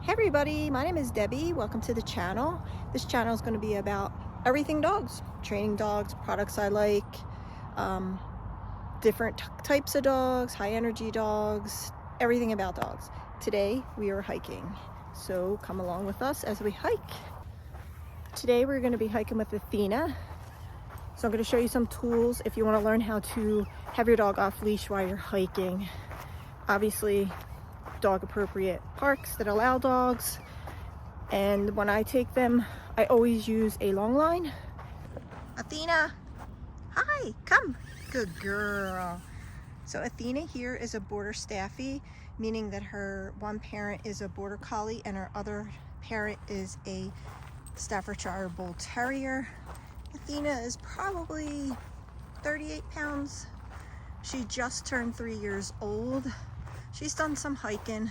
Hey everybody, my name is Debbie. Welcome to the channel. This channel is going to be about everything dogs, training dogs, products I like, um, different types of dogs, high energy dogs, everything about dogs. Today we are hiking, so come along with us as we hike. Today we're going to be hiking with Athena. So I'm going to show you some tools if you want to learn how to have your dog off leash while you're hiking. Obviously, dog appropriate parks that allow dogs. And when I take them, I always use a long line. Athena, hi, come. Good girl. So Athena here is a border staffy, meaning that her one parent is a border collie and her other parent is a Staffordshire Bull Terrier. Athena is probably 38 pounds. She just turned 3 years old. She's done some hiking.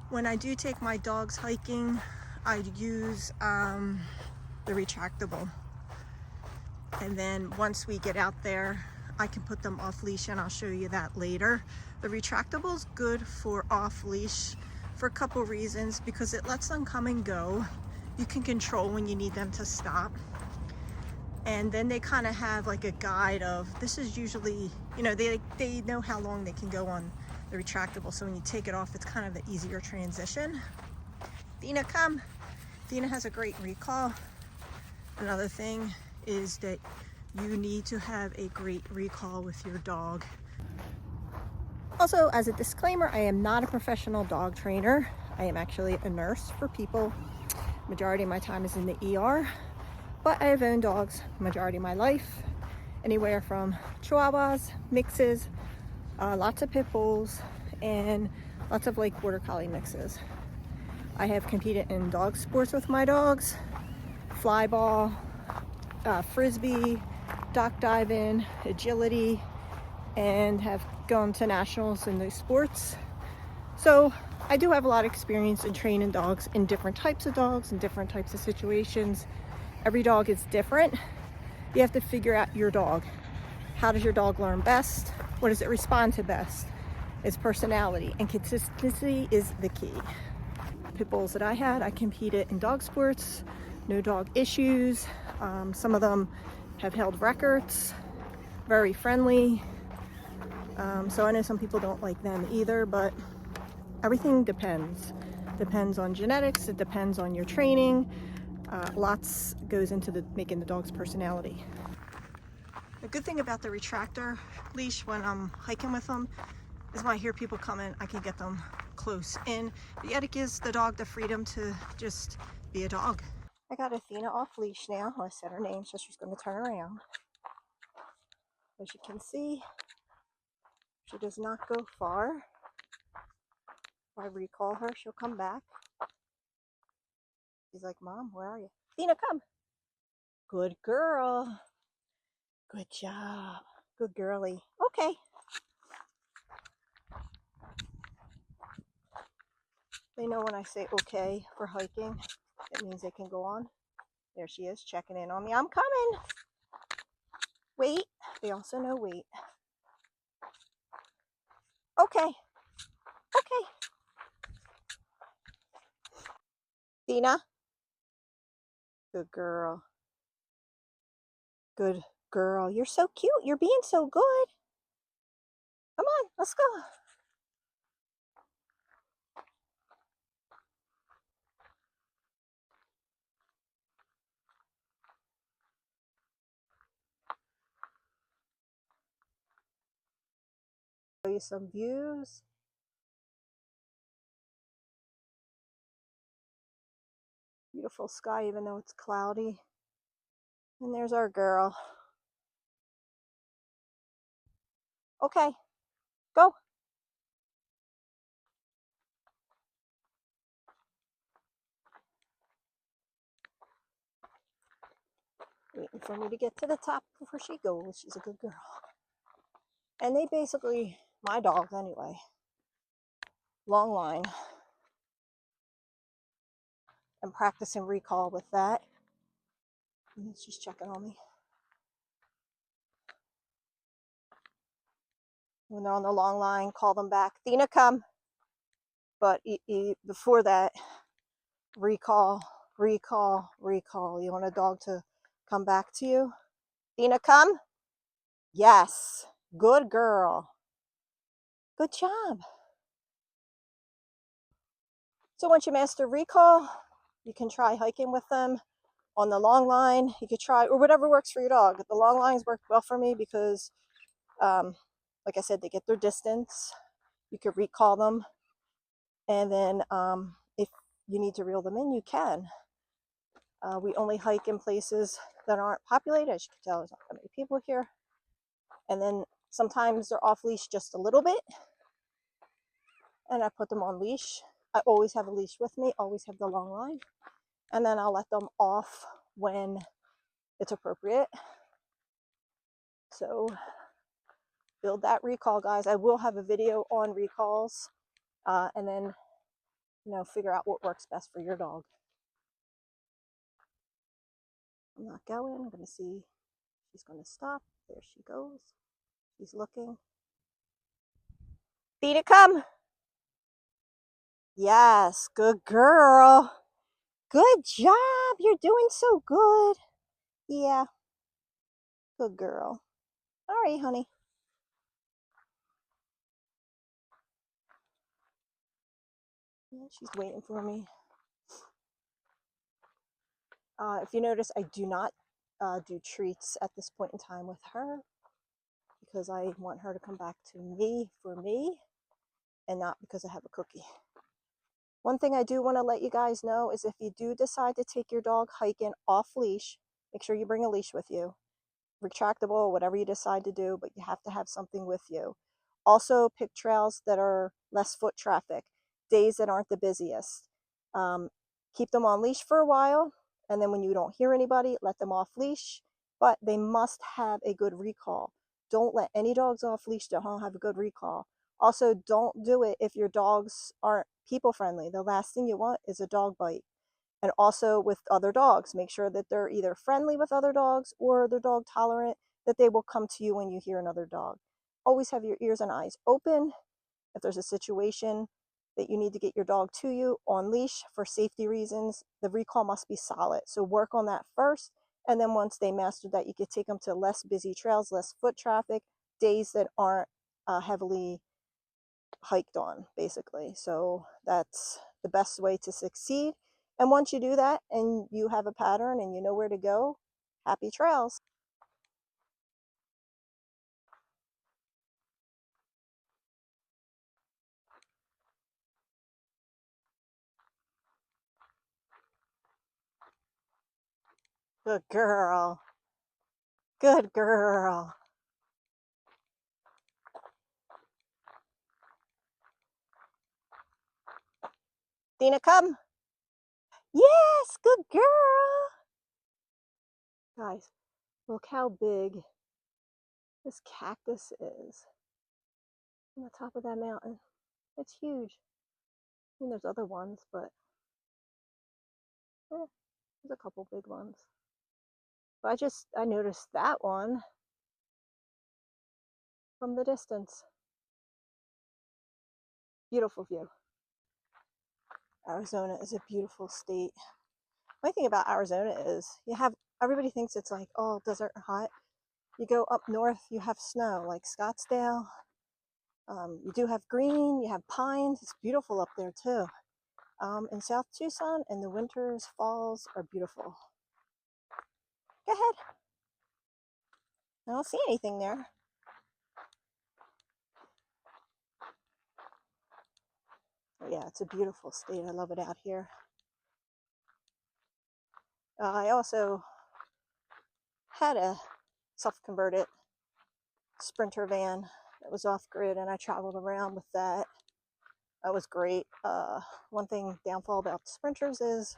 When I do take my dogs hiking, I use the retractable. And then once we get out there, I can put them off leash, and I'll show you that later. The retractable is good for off leash for a couple reasons, because it lets them come and go. You can control when you need them to stop. And then they kind of have like a guide of, this is usually, you know, they know how long they can go on the retractable. So when you take it off, it's kind of an easier transition. Athena, come. Athena has a great recall. Another thing is that you need to have a great recall with your dog. Also, as a disclaimer, I am not a professional dog trainer. I am actually a nurse for people. Majority of my time is in the ER, but I have owned dogs majority of my life, anywhere from Chihuahuas, mixes, lots of pit bulls, and lots of like border collie mixes. I have competed in dog sports with my dogs, fly ball, frisbee, dock diving, agility, and have gone to nationals in those sports. So I do have a lot of experience in training dogs in different types of dogs and different types of situations. Every dog is different. You have to figure out your dog. How does your dog learn best? What does it respond to best? Its personality, and consistency is the key. Pit bulls that I had, I competed in dog sports, no dog issues. Some of them have held records, very friendly. So I know some people don't like them either, but everything depends. Depends on genetics, it depends on your training. Lots goes into making the dog's personality. The good thing about the retractor leash when I'm hiking with them is when I hear people coming, I can get them close in. But yet it gives the dog the freedom to just be a dog. I got Athena off leash now. I said her name, so she's going to turn around. As you can see, she does not go far. If I recall her, she'll come back. She's like, Mom, where are you? Athena, come. Good girl. Good job. Good girly. Okay. They know when I say okay for hiking, it means they can go on. There she is, checking in on me. I'm coming. Wait. They also know wait. Okay. Okay. Dina. Good girl. Good girl. You're so cute. You're being so good. Come on, let's go. Show you some views. Beautiful sky, even though it's cloudy. And there's our girl. Okay, go. Waiting for me to get to the top before she goes. She's a good girl. And they basically, my dogs anyway, long line. I'm practicing recall with that. And she's checking on me. When they're on the long line, call them back. Athena, come. But before that, recall, recall, recall. You want a dog to come back to you? Athena, come. Yes. Good girl. Good job. So once you master recall, you can try hiking with them on the long line. You could try, or whatever works for your dog. The long lines work well for me because, like I said, they get their distance. You could recall them. And then if you need to reel them in, you can. We only hike in places that aren't populated. As you can tell, there's not that many people here. And then sometimes they're off leash just a little bit. And I put them on leash. I always have a leash with me, always have the long line. And then I'll let them off when it's appropriate. So build that recall, guys. I will have a video on recalls, and then, you know, figure out what works best for your dog. I'm not going. I'm going to see. She's going to stop. There she goes. She's looking. Athena, come. Yes, good girl. Good job. You're doing so good. Yeah, good girl. All right, honey. Yeah, she's waiting for me. If you notice, I do not do treats at this point in time with her because I want her to come back to me for me and not because I have a cookie. One thing I do want to let you guys know is if you do decide to take your dog hiking off leash, make sure you bring a leash with you. Retractable, whatever you decide to do, but you have to have something with you. Also, pick trails that are less foot traffic, days that aren't the busiest. Keep them on leash for a while, and then when you don't hear anybody, let them off leash, but they must have a good recall. Don't let any dogs off leash that don't have a good recall. Also, don't do it if your dogs aren't people friendly. The last thing you want is a dog bite. And also with other dogs, make sure that they're either friendly with other dogs or they're dog tolerant, that they will come to you when you hear another dog. Always have your ears and eyes open. If there's a situation that you need to get your dog to you on leash for safety reasons, the recall must be solid. So work on that first. And then once they master that, you could take them to less busy trails, less foot traffic, days that aren't heavily hiked on, basically. So that's the best way to succeed. And once you do that and you have a pattern and you know where to go, happy trails. Good girl. Good girl. Dina, come. Yes, good girl. Guys, look how big this cactus is on the top of that mountain. It's huge. I mean, there's other ones, but there's a couple big ones. But I noticed that one from the distance. Beautiful view. Arizona is a beautiful state. My thing about Arizona is everybody thinks it's like, oh, desert and hot. You go up north, you have snow, like Scottsdale. You do have green, you have pines. It's beautiful up there too. In South Tucson, and the winters, falls are beautiful. Go ahead. I don't see anything there. But yeah, it's a beautiful state. I love it out here. I also had a self-converted Sprinter van that was off-grid, and I traveled around with that. That was great. One thing downfall about the Sprinters is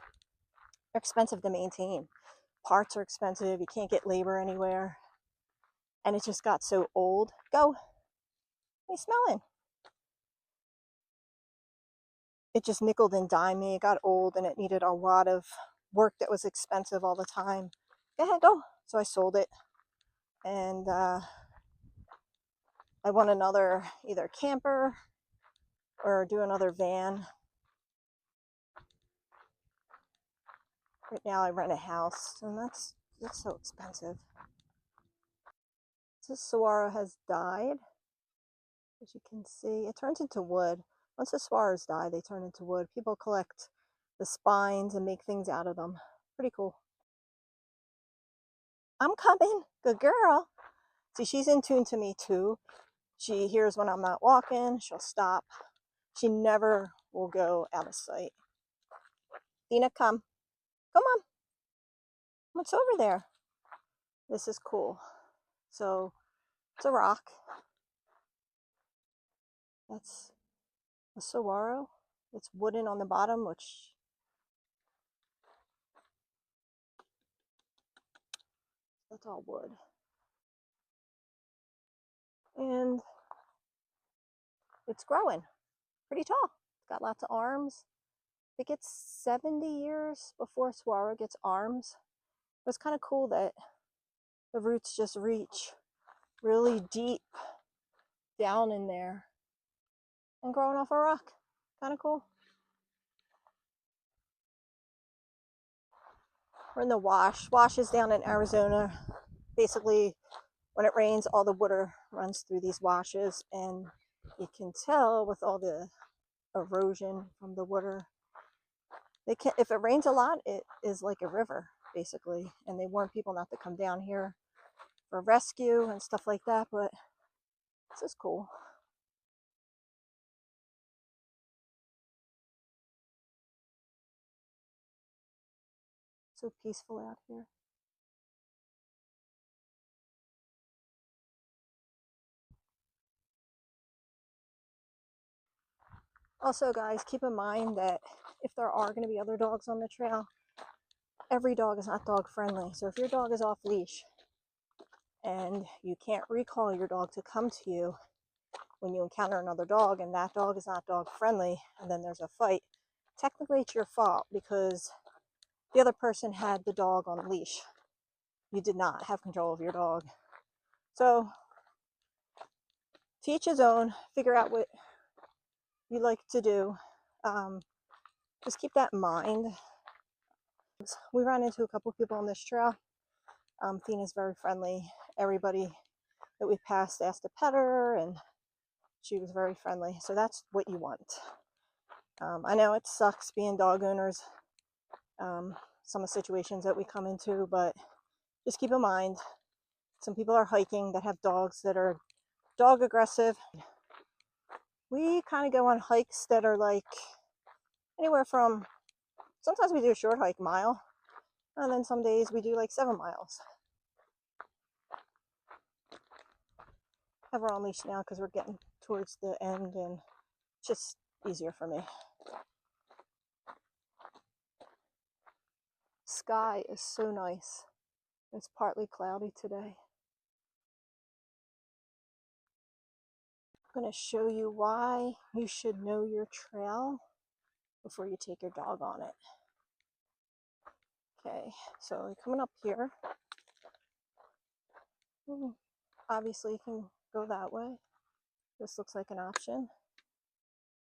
they're expensive to maintain. Parts are expensive. You can't get labor anywhere. And it just got so old. Go. What are you smelling? It just nickeled and dimed me. It got old and it needed a lot of work that was expensive all the time. Go ahead, go. So I sold it. And I want another either camper or do another van. Right now I rent a house, and that's so expensive. This saguaro has died. As you can see, it turns into wood. Once the saguaros die, they turn into wood. People collect the spines and make things out of them. Pretty cool. I'm coming. Good girl. See, she's in tune to me too. She hears when I'm not walking. She'll stop. She never will go out of sight. Athena, come. Come on. What's over there? This is cool. So it's a rock. That's a saguaro. It's wooden on the bottom, which that's all wood. And it's growing pretty tall. It's got lots of arms. I think it's 70 years before a saguaro gets arms. It's kind of cool that the roots just reach really deep down in there and growing off a rock. Kind of cool. We're in the wash. Wash is down in Arizona. Basically, when it rains, all the water runs through these washes, and you can tell with all the erosion from the water. If it rains a lot, it is like a river, basically, and they warn people not to come down here for rescue and stuff like that, but this is cool. So peaceful out here. Also, guys, keep in mind that if there are going to be other dogs on the trail, every dog is not dog friendly. So if your dog is off leash and you can't recall your dog to come to you when you encounter another dog and that dog is not dog friendly and then there's a fight, technically it's your fault because the other person had the dog on a leash. You did not have control of your dog. So to each his own, figure out what you like to do. Just keep that in mind. We ran into a couple people on this trail. Athena's very friendly. Everybody that we passed asked to pet her, and she was very friendly. So that's what you want. I know it sucks being dog owners, some of the situations that we come into, but just keep in mind, some people are hiking that have dogs that are dog aggressive. We kind of go on hikes that are like anywhere from, sometimes we do a short hike, mile, and then some days we do like 7 miles. I have her on leash now because we're getting towards the end and it's just easier for me. Sky is so nice. It's partly cloudy today. I'm going to show you why you should know your trail before you take your dog on it. Okay, so you're coming up here. Obviously you can go that way. This looks like an option.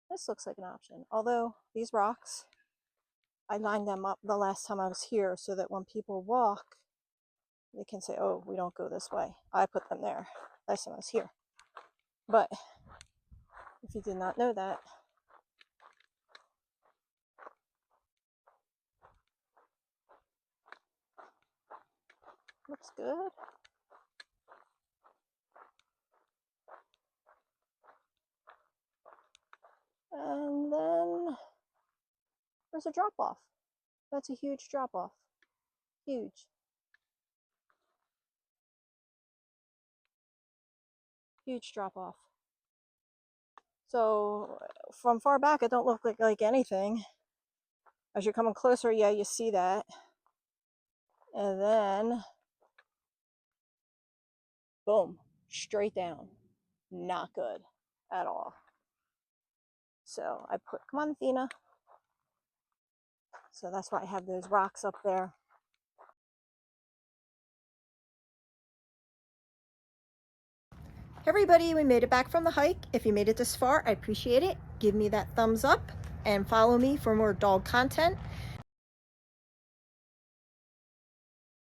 This looks like an option. Although these rocks, I lined them up the last time I was here so that when people walk, they can say, oh, we don't go this way. I put them there last time I was here. But if you did not know that, looks good. And then there's a drop off. That's a huge drop off. Huge. Huge drop off. So from far back, it don't look like anything. As you're coming closer, yeah, you see that. And then, boom, straight down. Not good at all. So I put, come on, Athena. So that's why I have those rocks up there. Hey everybody, we made it back from the hike. If you made it this far, I appreciate it. Give me that thumbs up and follow me for more dog content.